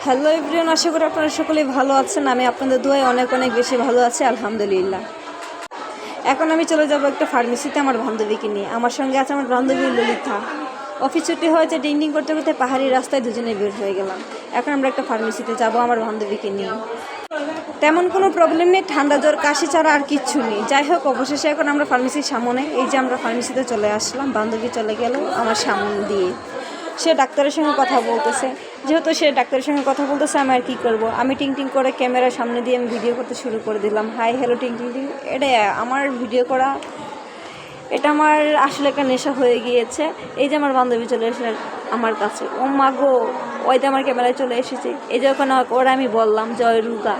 Hello everyone, আশা করি আপনারা সকলেই ভালো আছেন। আমি আপনাদের দোয়ায় অনেক অনেক বেশি ভালো আছি, আলহামদুলিল্লাহ। এখন আমি চলে যাব একটা ফার্মেসিতে আমার বান্ধবীকে নিয়ে। আমার সঙ্গে আছে আমার বান্ধবী ললিতা। অফিস ছুটি হয়েছে, ডিং ডিং করতে করতে পাহাড়ি রাস্তায় দুজনে বের হয়ে গেলাম। এখন আমরা একটা ফার্মেসিতে যাব আমার বান্ধবীকে নিয়ে। তেমন কোনো প্রবলেম নেই, ঠান্ডা জ্বর কাশি ছাড়া আর কিচ্ছু নেই। যাই হোক, অবশেষে এখন আমরা ফার্মেসির সামনে, এই যে আমরা ফার্মেসিতে চলে আসলাম। বান্ধবী চলে গেল আমার সামনে দিয়ে। সে ডাক্তারের সঙ্গে কথা বলতেছে। যেহেতু সে ডাক্তারের সঙ্গে কথা বলতেছে, আমি আর কী করবো, আমি টিং টিং করে ক্যামেরার সামনে দিয়ে আমি ভিডিও করতে শুরু করে দিলাম। হাই হ্যালো টিং টিং টিং। এটা আমার ভিডিও করা, এটা আমার আসলে একটা নেশা হয়ে গিয়েছে। এই যে আমার বান্ধবী চলে এসে আমার কাছে, ও মা গো, ওই যে আমার ক্যামেরায় চলে এসেছে। এই যে ওখানে ওরা আমি বললাম জয় রুগা।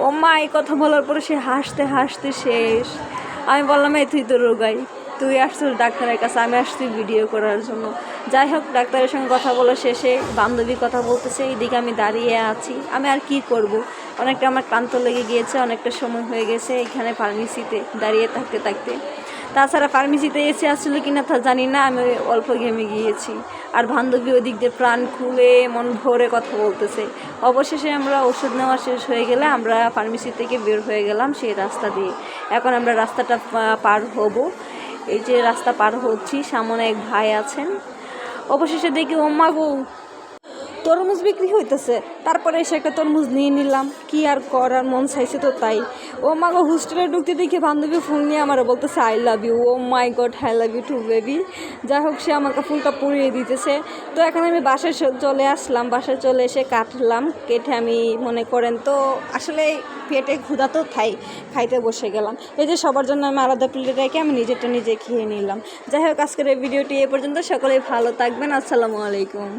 ও মা, এই কথা বলার পরে সে হাসতে হাসতে শেষ। আমি বললাম, এই তুই তো রোগাই, তুই আসছিস ডাক্তারের কাছে, আমি আসছি ভিডিও করার জন্য। যাই হোক, ডাক্তারের সঙ্গে কথা বলা শেষে বান্ধবী কথা বলতেছে, এইদিকে আমি দাঁড়িয়ে আছি। আমি আর কি করব, অনেকটা আমার ক্লান্ত লেগে গিয়েছে, অনেকটা সময় হয়ে গেছে এখানে ফার্মেসিতে দাঁড়িয়ে থাকতে থাকতে। তাছাড়া ফার্মেসিতে এসে আসলে কিনা তা জানি না, আমি অল্প ঘেমে গিয়েছি। আর বান্ধবী ওই দিক দিয়ে প্রাণ খুলে মন ভরে কথা বলতেছে। অবশেষে আমরা ওষুধ নেওয়া শেষ হয়ে গেলে আমরা ফার্মেসি থেকে বের হয়ে গেলাম সেই রাস্তা দিয়ে। এখন আমরা রাস্তাটা পার হব। এই যে রাস্তা পার হচ্ছি, সামনে এক ভাই আছেন। অবশেষে দেখি ও মা গো, তরমুজ বিক্রি হইতেছে। তারপরে এসে একটা তরমুজ নিয়ে নিলাম, কি আর করার, মন চাইছে তো তাই। ও মা গো, হোস্টেলে ঢুকতে দেখে বান্ধবী ফুল নিয়ে আমার বলতেছে I love you. Oh my god, I love you too baby. যাই হোক, সে আমাকে ফুলটা পরিয়ে দিতেছে। তো এখন আমি বাসায় চলে আসলাম। বাসায় চলে এসে কাটলাম, কেটে আমি মনে করেন তো আসলে পেটে ক্ষুধা তো খাইতে বসে গেলাম। এই যে সবার জন্য আমি আলাদা প্লেটে রেখে আমি নিজেরটা নিজে খেয়ে নিলাম। যাই হোক, আজকের এই ভিডিওটি এ পর্যন্ত। সকলেই ভালো থাকবেন। আসসালামু আলাইকুম।